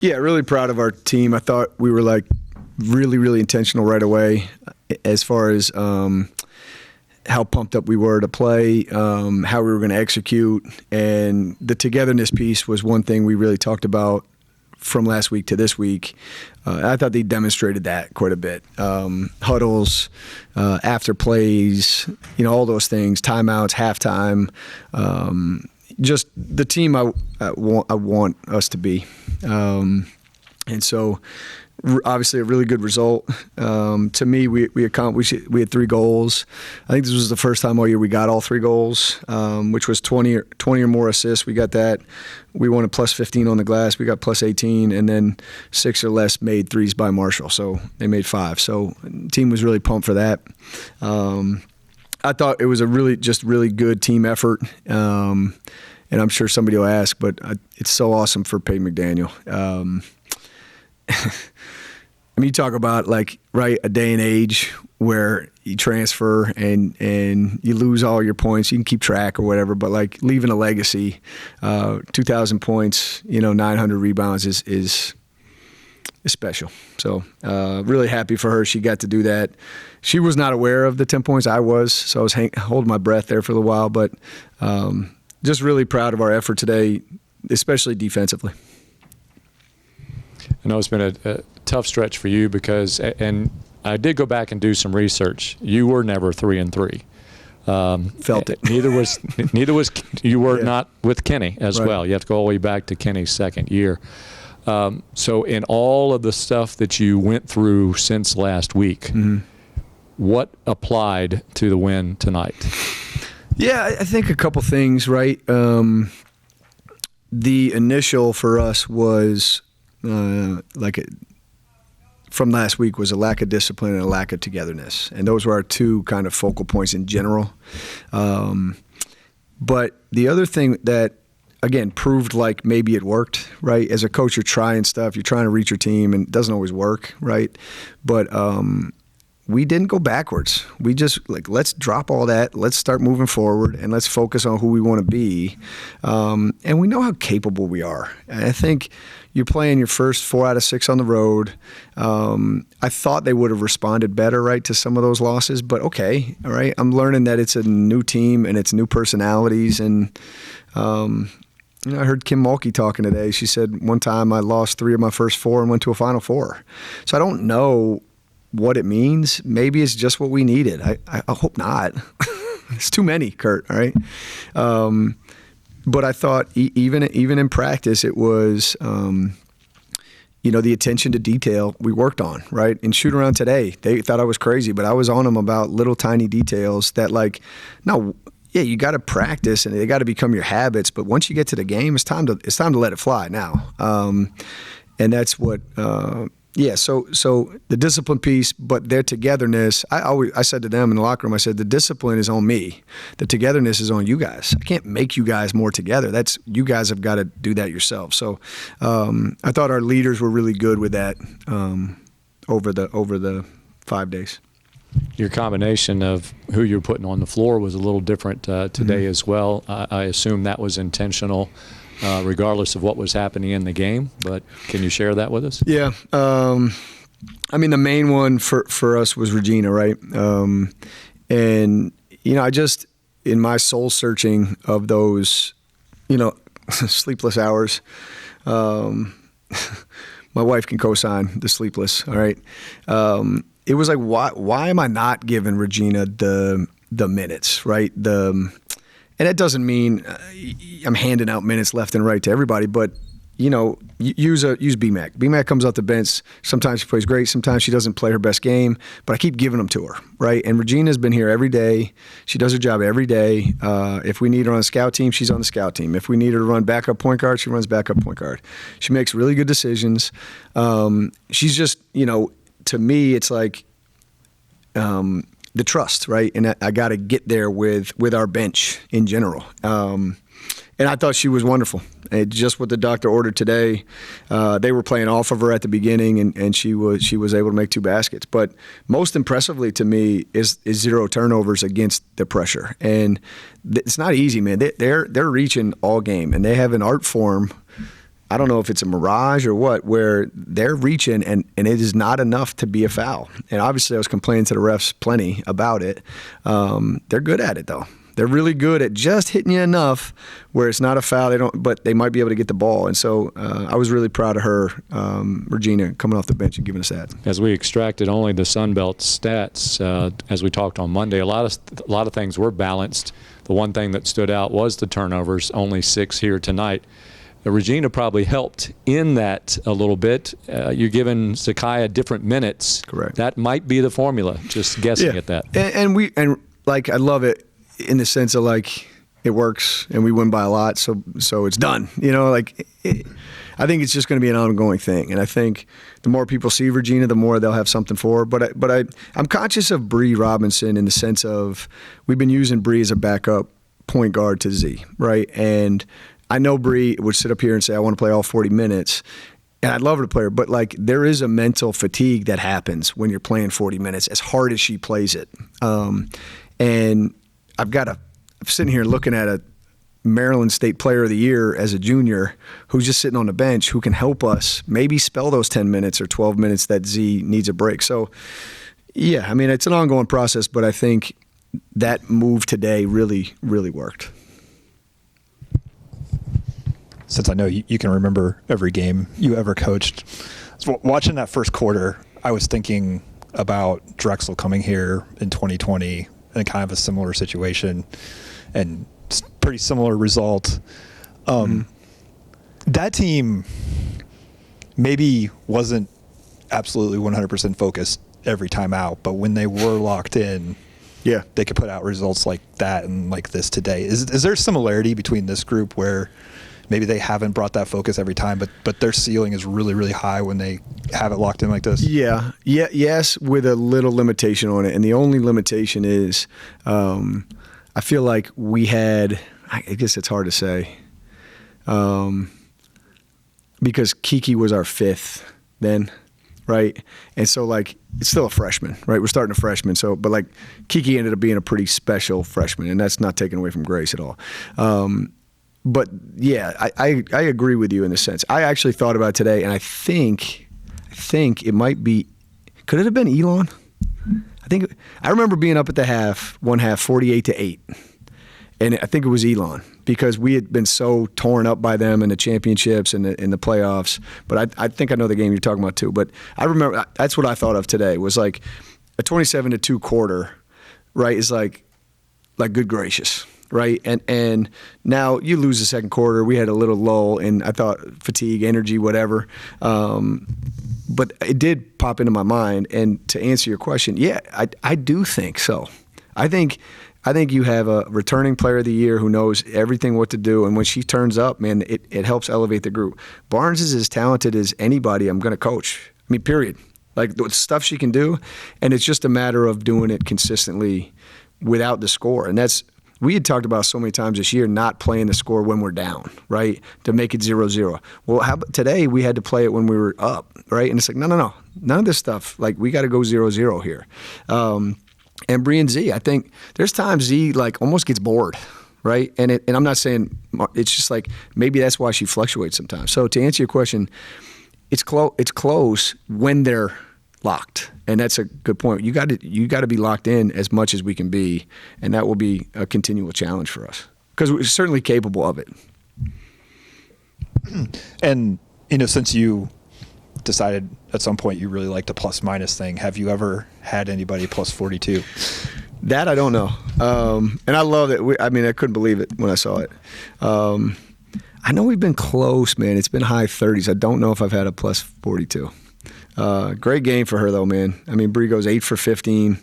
Yeah, really proud of our team. I thought we were like really, really intentional right away as far as how pumped up we were to play, how we were going to execute. And the togetherness piece was one thing we really talked about from last week to this week. I thought they demonstrated that quite a bit. Huddles, after plays, all those things, timeouts, halftime. Just the team I want us to be. And so obviously a really good result. To me, we had 3 goals. I think this was the first time all year we got all 3 goals, which was 20 or more assists. We got that. We won a plus 15 on the glass. We got plus 18, and then 6 or less made threes by Marshall. So they made 5. So the team was really pumped for that. I thought it was a really good team effort. And I'm sure somebody will ask, but it's so awesome for Peyton McDaniel. I mean, you talk about a day and age where you transfer and you lose all your points. You can keep track or whatever, but leaving a legacy, 2,000 points, 900 rebounds is special. So really happy for her. She got to do that. She was not aware of the 10 points. I was, so I was holding my breath there for a while, but just really proud of our effort today, especially defensively. I know it's been a tough stretch for you because, and I did go back and do some research. You were never 3-3. Felt it. Neither was you were not with Kenny as well. You have to go all the way back to Kenny's second year. So in all of the stuff that you went through since last week, what applied to the win tonight? Yeah, I think a couple things, right? The initial for us was from last week was a lack of discipline and a lack of togetherness. And those were our 2 kind of focal points in general. But the other thing that, again, proved like maybe it worked, right? As a coach, you're trying stuff, you're trying to reach your team, and it doesn't always work, right? But we didn't go backwards. We just let's drop all that. Let's start moving forward, and let's focus on who we want to be. And we know how capable we are. And I think you're playing your first 4 out of 6 on the road. I thought they would have responded better, right, to some of those losses. But okay, all right. I'm learning that it's a new team and it's new personalities. And I heard Kim Mulkey talking today. She said one time I lost 3 of my first 4 and went to a Final Four. So I don't know what it means. Maybe it's just what we needed. I hope not. It's too many, Kurt, all right? But I thought even in practice, it was, the attention to detail we worked on, right? In shoot around today, they thought I was crazy, but I was on them about little tiny details that you got to practice and they got to become your habits. But once you get to the game, it's time to let it fly now. And that's what, So the discipline piece, but their togetherness. I said to them in the locker room, I said the discipline is on me, the togetherness is on you guys. I can't make you guys more together. That's you guys have got to do that yourself. So I thought our leaders were really good with that over the 5 days. Your combination of who you're putting on the floor was a little different today as well. I assume that was intentional. Regardless of what was happening in the game, but can you share that with us? Yeah. I mean, the main one for us was Regina, right? And, I just, in my soul searching of those, sleepless hours, my wife can co-sign the sleepless, all right? It was why am I not giving Regina the minutes, right? And that doesn't mean I'm handing out minutes left and right to everybody, but use BMAC. BMAC comes off the bench. Sometimes she plays great. Sometimes she doesn't play her best game, but I keep giving them to her, right? And Regina's been here every day. She does her job every day. If we need her on the scout team, she's on the scout team. If we need her to run backup point guard, she runs backup point guard. She makes really good decisions. She's just, to me, it's like the trust, right? And I got to get there with our bench in general. And I thought she was wonderful. And just what the doctor ordered today, they were playing off of her at the beginning, and she was able to make 2 baskets. But most impressively to me is 0 turnovers against the pressure. And it's not easy, man. They're reaching all game, and they have an art form I don't know if it's a mirage or what, where they're reaching and it is not enough to be a foul. And obviously I was complaining to the refs plenty about it. They're good at it though. They're really good at just hitting you enough where it's not a foul. But they might be able to get the ball. And so I was really proud of her, Regina, coming off the bench and giving us that. As we extracted only the Sun Belt stats, as we talked on Monday, a lot of things were balanced. The one thing that stood out was the turnovers, only 6 here tonight. Regina probably helped in that a little bit. You're giving Zakiya different minutes. Correct. That might be the formula. Just guessing at that. And I love it in the sense of like it works and we win by a lot, so it's done. I think it's just going to be an ongoing thing, and I think the more people see Regina, the more they'll have something for her. But I'm conscious of Bree Robinson in the sense of we've been using Bree as a backup point guard to Z, right? And I know Bree would sit up here and say, I want to play all 40 minutes. And I'd love her to play her, but like there is a mental fatigue that happens when you're playing 40 minutes as hard as she plays it. And I'm sitting here looking at a Maryland State Player of the Year as a junior who's just sitting on the bench who can help us maybe spell those 10 minutes or 12 minutes that Z needs a break. So, yeah, I mean, it's an ongoing process, but I think that move today really, really worked. Since I know you can remember every game you ever coached, so watching that first quarter, I was thinking about Drexel coming here in 2020 in kind of a similar situation and pretty similar result. That team maybe wasn't absolutely 100% focused every time out, but when they were locked in, yeah, they could put out results like that and like this today. Is there similarity between this group where maybe they haven't brought that focus every time, but their ceiling is really, really high when they have it locked in like this? Yes, with a little limitation on it. And the only limitation is I feel like we had, I guess it's hard to say, because Kiki was our 5th then, right? And so, like, it's still a freshman, right? We're starting a freshman. So, but, like, Kiki ended up being a pretty special freshman, and that's not taken away from Grace at all. But yeah, I agree with you in the sense. I actually thought about it today, and I think it might be. Could it have been Elon? I remember being up at the one half, 48-8, and I think it was Elon because we had been so torn up by them in the championships and in the playoffs. But I think I know the game you're talking about too. But I remember that's what I thought of today was like a 27-2 quarter, right? Is like good gracious. Right, and now you lose the second quarter. We had a little lull, and I thought fatigue, energy, whatever. But it did pop into my mind. And to answer your question, yeah, I do think so. I think you have a returning player of the year who knows everything what to do, and when she turns up, man, it helps elevate the group. Barnes is as talented as anybody I'm going to coach. I mean, period. Like the stuff she can do, and it's just a matter of doing it consistently without the score, and that's. We had talked about so many times this year not playing the score when we're down, right, to make it 0-0. Well, how about today we had to play it when we were up, right? And it's like, no. None of this stuff. Like, we got to go 0-0 here. And Bree and Z, I think there's times Z, like, almost gets bored, right? And I'm not saying – it's just like maybe that's why she fluctuates sometimes. So to answer your question, it's close when they're – locked, and that's a good point. You got to be locked in as much as we can be, and that will be a continual challenge for us because we're certainly capable of it. And since you decided at some point you really liked the plus minus thing, have you ever had anybody plus 42? That I don't know, and I love it. I couldn't believe it when I saw it. I know we've been close, man. It's been high 30s. I don't know if I've had a plus 42. Great game for her, though, man. I mean, Bree goes 8 for 15,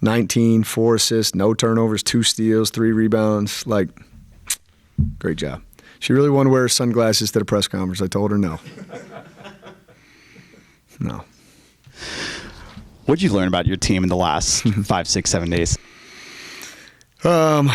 19, 4 assists, no turnovers, 2 steals, 3 rebounds. Like, great job. She really wanted to wear her sunglasses to the press conference. I told her no. No. What did you learn about your team in the last 5, 6, 7 days? You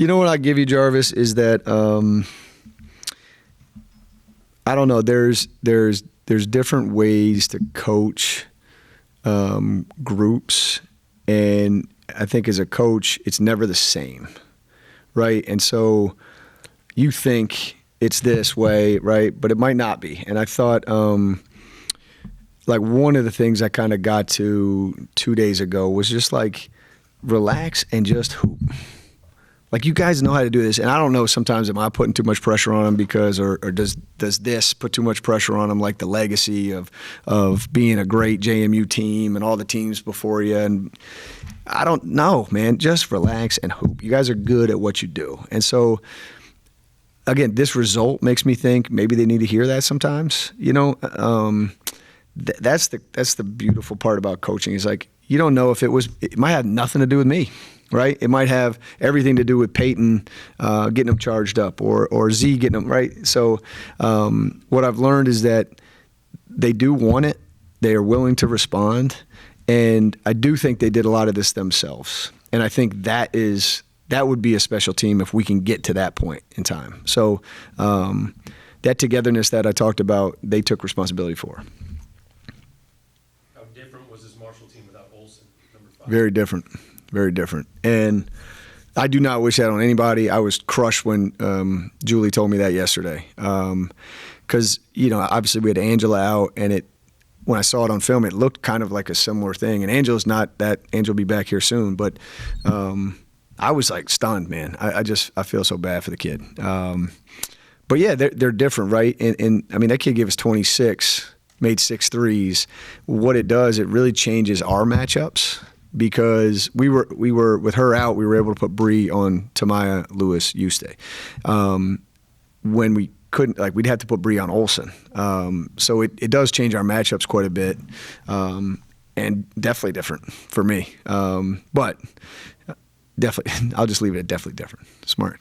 know what I give you, Jarvis, is that I don't know. There's different ways to coach groups, and I think as a coach, it's never the same, right? And so you think it's this way, right? But it might not be. And I thought, like one of the things I kind of got to 2 days ago was just like relax and just hoop. Like, you guys know how to do this, and I don't know, sometimes am I putting too much pressure on them because, or does this put too much pressure on them, like the legacy of being a great JMU team and all the teams before you, and I don't know, man. Just relax and hoop. You guys are good at what you do, and so again, this result makes me think maybe they need to hear that sometimes. You know, that's the beautiful part about coaching is like you don't know if it might have nothing to do with me. Right, it might have everything to do with Peyton getting them charged up, or Z getting them right. So, what I've learned is that they do want it, they are willing to respond, and I do think they did a lot of this themselves. And I think that would be a special team if we can get to that point in time. So, that togetherness that I talked about, they took responsibility for. How different was this Marshall team without Olsen, number 5? Very different. Very different. And I do not wish that on anybody. I was crushed when Julie told me that yesterday. Because, you know, obviously we had Angela out, and when I saw it on film, it looked kind of like a similar thing. And Angela's not that. Angela will be back here soon. But I was like stunned, man. I feel so bad for the kid. But yeah, they're different, right? And I mean, that kid gave us 26, made 6 threes. What it does, it really changes our matchups. Because we were with her out, we were able to put Bree on Tamaya, Lewis, Eustace. When we couldn't, like, we'd have to put Bree on Olsen. So it does change our matchups quite a bit, and definitely different for me. But definitely, I'll just leave it at definitely different. Smart.